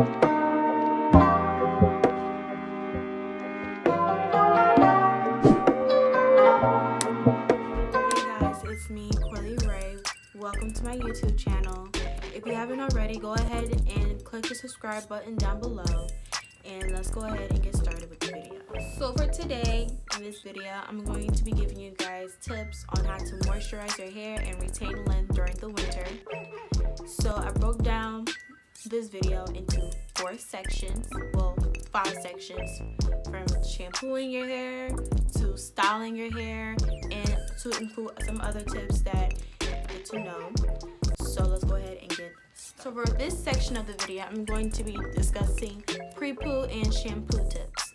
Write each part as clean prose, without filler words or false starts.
It's me, Corley Ray. Welcome to my YouTube channel. If you haven't already, go ahead and click the subscribe button down below, and let's go ahead and get started with the video. So for today, in this video, I'm going to be giving you guys tips on how to moisturize your hair and retain length during the winter. So I broke down this video into 4 sections, well 5 sections, from shampooing your hair to styling your hair and to include some other tips that you need to know. So let's go ahead and get started. So for this section of the video, I'm going to be discussing pre-poo and shampoo tips.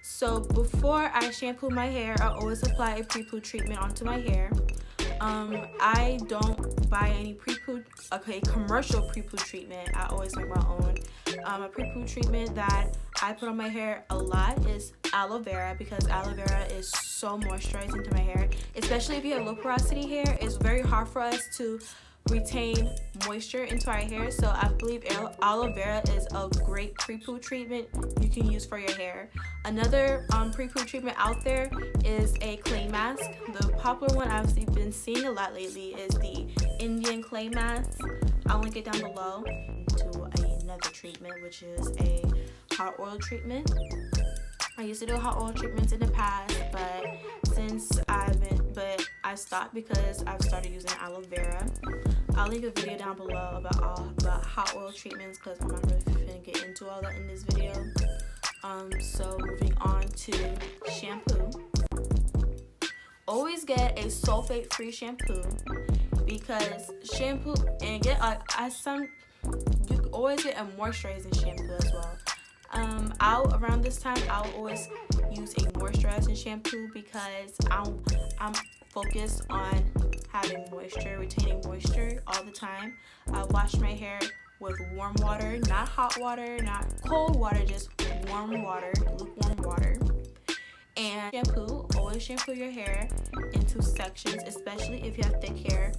So before I shampoo my hair, I always apply a pre-poo treatment onto my hair. I don't buy any commercial pre-poo treatment. I always make my own. A pre-poo treatment that I put on my hair a lot is aloe vera, because aloe vera is so moisturizing to my hair, especially if you have low porosity hair. It's very hard for us to retain moisture into our hair, so I believe aloe vera is a great pre-poo treatment you can use for your hair. Another pre-poo treatment out there is a clay mask. The popular one I've been seeing a lot lately is the Indian clay mask. I'll link it down below. To another treatment, which is a hot oil treatment. I used to do hot oil treatments in the past, but I stopped because I've started using aloe vera. I'll link a video down below about hot oil treatments, because I'm not really going to get into all that in this video. So moving on to shampoo. Always get a sulfate-free shampoo, because shampoo, and you always get a moisturizing shampoo as well. Around this time, I'll always use a moisturizing shampoo because I'm focused on having moisture, retaining moisture all the time. I wash my hair with warm water, not hot water, not cold water, just warm water, lukewarm water. And shampoo, always shampoo your hair into sections, especially if you have thick hair.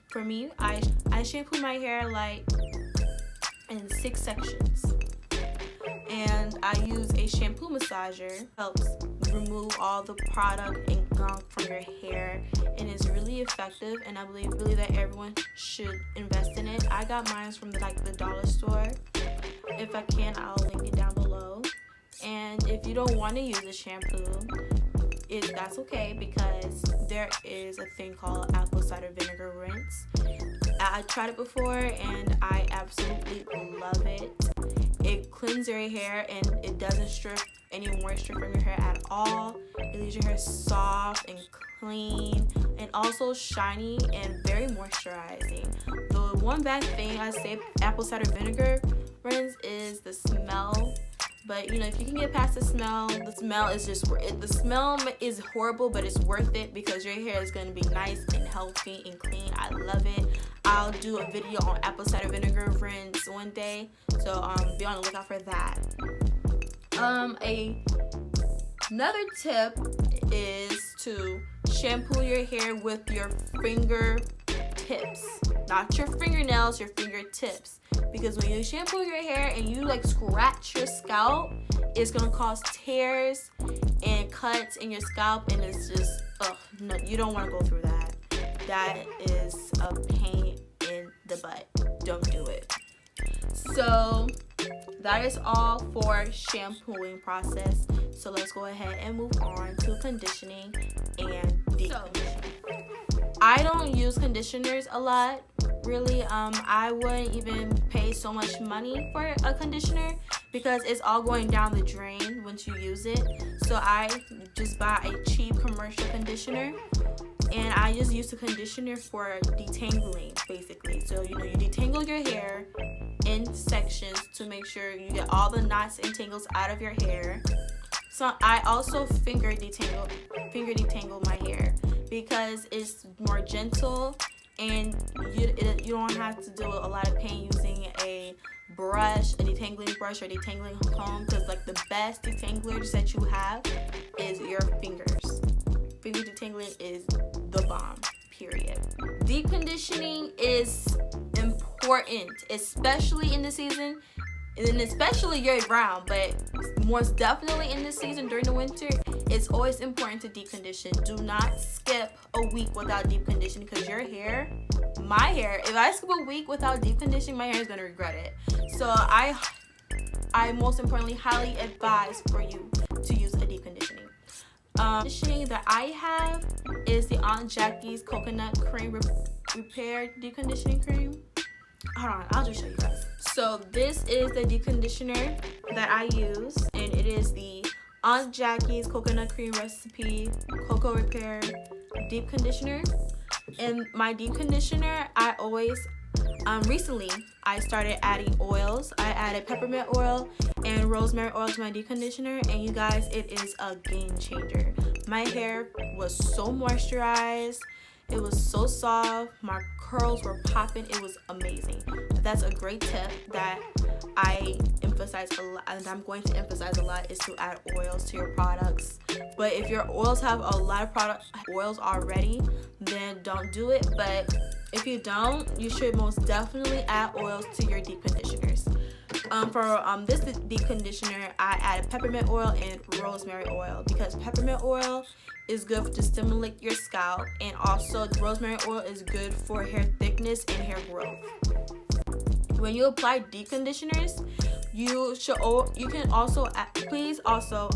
For me, I shampoo my hair like in 6 sections. And I use a shampoo massager. Helps remove all the product and gunk from your hair, and it's really effective, and I believe really that everyone should invest in it. I got mine from the dollar store. If I can, I'll link it down below. And if you don't want to use a shampoo, that's okay, because there is a thing called apple cider vinegar rinse. I tried it before and I absolutely love it. It cleans your hair and it doesn't strip any moisture from your hair at all. It leaves your hair soft and clean, and also shiny and very moisturizing. The one bad thing I say apple cider vinegar rinse is the smell. But if you can get past the smell is horrible, but it's worth it because your hair is going to be nice and healthy and clean. I love it. I'll do a video on apple cider vinegar rinse one day, so be on the lookout for that. Another tip is to shampoo your hair with your fingertips, not your fingernails, your fingertips. Because when you shampoo your hair and you scratch your scalp, it's gonna cause tears and cuts in your scalp, and it's just no, you don't want to go through that. That is a pain in the butt. Don't do it. So that is all for shampooing process. So let's go ahead and move on to conditioning and deep conditioning. I don't use conditioners a lot, really. I wouldn't even pay so much money for a conditioner because it's all going down the drain once you use it. So I just buy a cheap commercial conditioner, and I just use the conditioner for detangling, basically. So you detangle your hair in sections to make sure you get all the knots and tangles out of your hair. So I also finger detangle my hair because it's more gentle, and you don't have to do a lot of pain using a detangling brush or detangling comb, because the best detanglers that you have is your fingers. Finger detangling is the bomb, period. Deep conditioning is important, especially in the season. and then especially year-round, but most definitely in this season during the winter, it's always important to deep condition. Do not skip a week without deep conditioning, because your hair, my hair, if I skip a week without deep conditioning, my hair is going to regret it. So I most importantly highly advise for you to use a deep conditioning. Conditioning that I have is the Aunt Jackie's Coconut Cream Repair Deep Conditioning Cream. Hold on, I'll just show you guys. So this is the deep conditioner that I use, and it is the Aunt Jackie's Coconut Cream Recipe Cocoa Repair Deep Conditioner. And my deep conditioner, I always recently I started adding oils. I added peppermint oil and rosemary oil to my deep conditioner, and you guys, it is a game changer. My hair was so moisturized, it was so soft, my curls were popping, it was amazing. That's a great tip that I emphasize a lot, and I'm going to emphasize a lot, is to add oils to your products. But if your oils have a lot of oils already, then don't do it. But if you don't, you should most definitely add oils to your deep conditioners. For this deep conditioner, I added peppermint oil and rosemary oil, because peppermint oil is good to stimulate your scalp, and also rosemary oil is good for hair thickness and hair growth. When you apply deep conditioners, you can also please also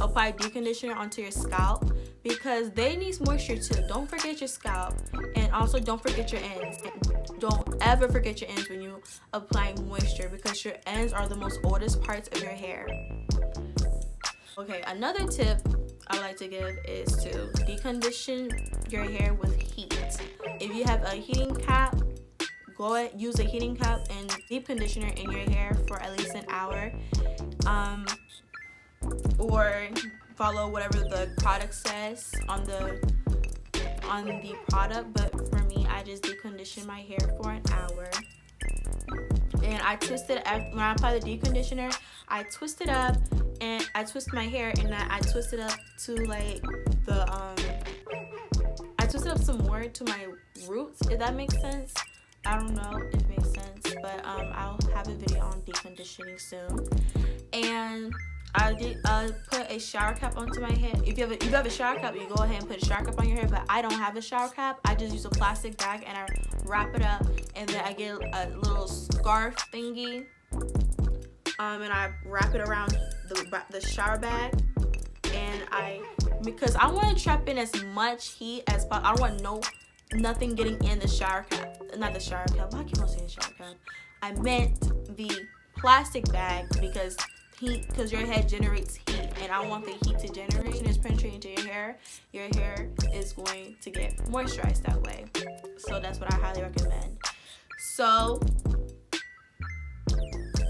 apply deep conditioner onto your scalp, because they need moisture too. Don't forget your scalp, and also don't forget your ends. Don't ever forget your ends when you apply moisture, because your ends are the most oldest parts of your hair. Okay, another tip I like to give is to decondition your hair with heat. If you have a heating cap, go ahead, use a heating cap and deep conditioner in your hair for at least an hour, or follow whatever the product says on the product. But for me, I just deep condition my hair for an hour, and I twist it. When I apply the deep conditioner, I twist it up, and I twist my hair, and I twist it up to like the I twist it up some more to my roots, if that makes sense. I don't know if it makes sense, but I'll have a video on deep conditioning soon. And I did put a shower cap onto my head. If you have a shower cap, you go ahead and put a shower cap on your hair. But I don't have a shower cap. I just use a plastic bag and I wrap it up, and then I get a little scarf thingy, and I wrap it around the shower bag, and because I want to trap in as much heat as possible. I don't want nothing getting in the shower cap. Not the shower cap. Why keep on saying shower cap? I meant the plastic bag, because your head generates heat, and I want the heat to generate and it's penetrating into your hair is going to get moisturized that way. So that's what I highly recommend. So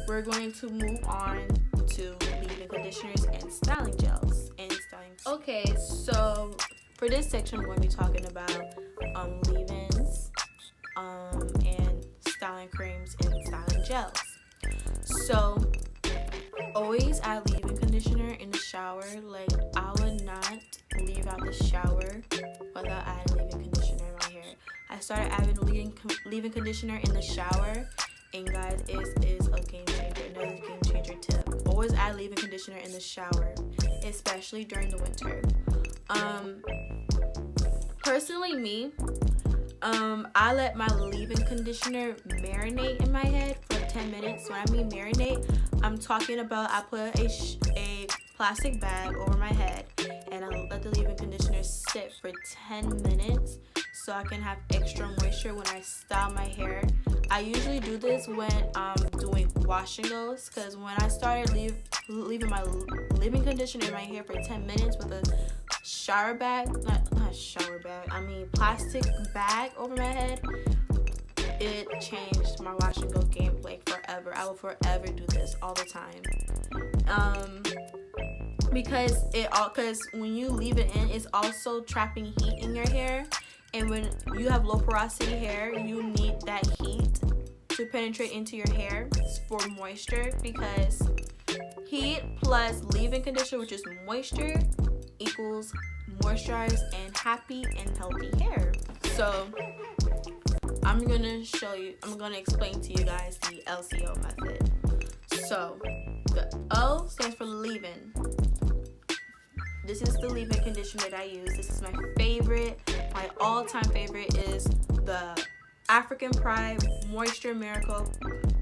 we're going to move on to leave-in conditioners and styling gels Okay, so for this section, I'm going to be talking about leave-ins and styling creams and styling gels. So always add leave-in conditioner in the shower. Like, I would not leave out the shower without adding leave-in conditioner in my hair. I started adding leave-in conditioner in the shower, and guys, it is a game changer. Another game changer tip: always add leave-in conditioner in the shower, especially during the winter. Personally, me, I let my leave-in conditioner marinate in my head for 10 minutes. When I mean marinate, I'm talking about I put a plastic bag over my head, and I let the leave-in conditioner sit for 10 minutes so I can have extra moisture when I style my hair. I usually do this when I'm doing wash and goes, because when I started leaving my leave-in conditioner in my hair for 10 minutes with a shower bag, not shower bag, I mean plastic bag over my head, it changed my wash and go game like forever. I will forever do this all the time. Because when you leave it in, it's also trapping heat in your hair, and when you have low porosity hair, you need that heat to penetrate into your hair for moisture, because heat plus leave-in conditioner, which is moisture, equals moisturized and happy and healthy hair. So I'm gonna explain to you guys the LCO method. So the O stands for leave-in. This is the leave-in conditioner that I use. This is my favorite. My all-time favorite is the African Pride Moisture Miracle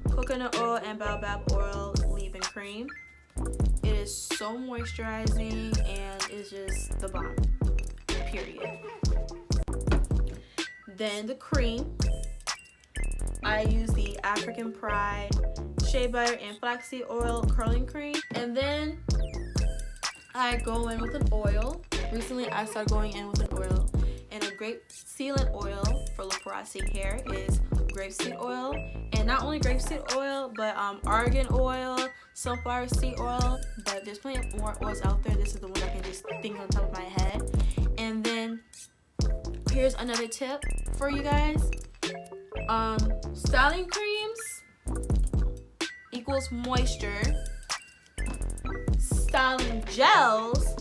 Coconut Oil and Baobab Oil Leave-In Cream. It is so moisturizing and it's just the bomb. Period. Then the cream. I use the African Pride Shea Butter and Flaxseed Oil Curling Cream. And then I go in with an oil. Recently I started going in with an oil. And a grape sealant oil for low-porosity hair is grapeseed oil. And not only grapeseed oil, but argan oil, sunflower seed oil. But there's plenty more oils out there. This is the one I can just think on top of my head. And then here's another tip for you guys. Styling creams equals moisture. Styling gels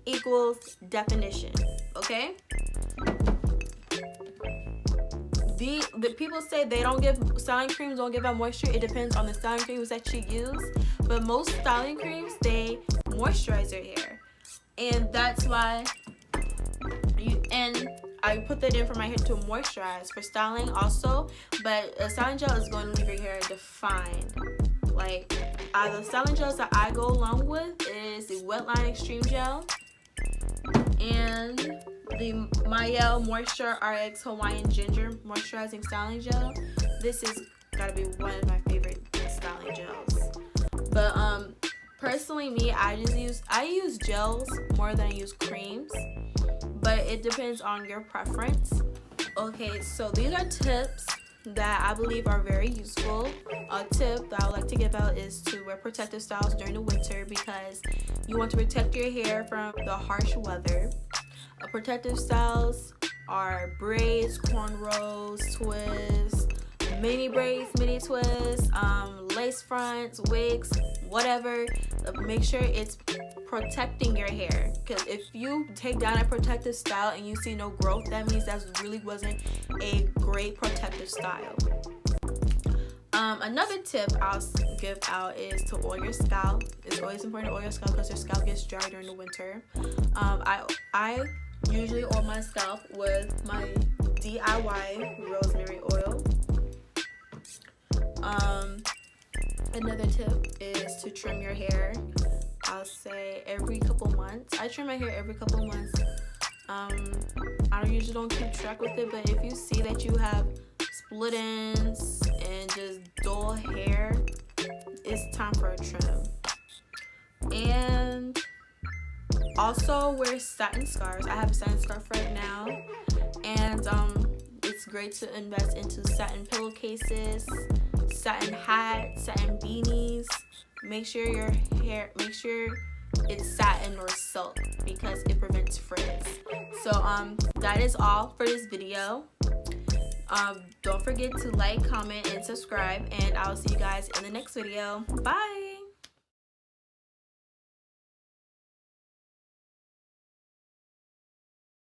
equals definition. Okay? The people say styling creams don't give out moisture. It depends on the styling creams that you use. But most styling creams, they moisturize your hair. And that's why I put that in for my hair to moisturize for styling also. But a styling gel is going to leave your hair defined. Like the styling gels that I go along with is the Wetline Extreme Gel and the Mielle Moisture RX Hawaiian Ginger Moisturizing Styling Gel. This is gotta be one of my favorite styling gels. But personally me, I use gels more than I use creams. But it depends on your preference. Okay, so these are tips that I believe are very useful. A tip that I would like to give out is to wear protective styles during the winter because you want to protect your hair from the harsh weather. Protective styles are braids, cornrows, twists, mini braids, mini twists, lace fronts, wigs, whatever. Make sure it's protecting your hair, because if you take down a protective style and you see no growth, that means that really wasn't a great protective style. Another tip I'll give out is to oil your scalp. It's always important to oil your scalp because your scalp gets dry during the winter. I usually oil my scalp with my DIY rosemary oil. Another tip is to trim your hair. I'll say every couple months. I trim my hair every couple months. I usually don't keep track with it, but if you see that you have split ends and just dull hair, it's time for a trim. And also wear satin scarves. I have a satin scarf right now, and it's great to invest into satin pillowcases, satin hats, satin beanies. Make sure it's satin or silk because it prevents frizz. So that is all for this video. Don't forget to like, comment, and subscribe, and I'll see you guys in the next video. Bye.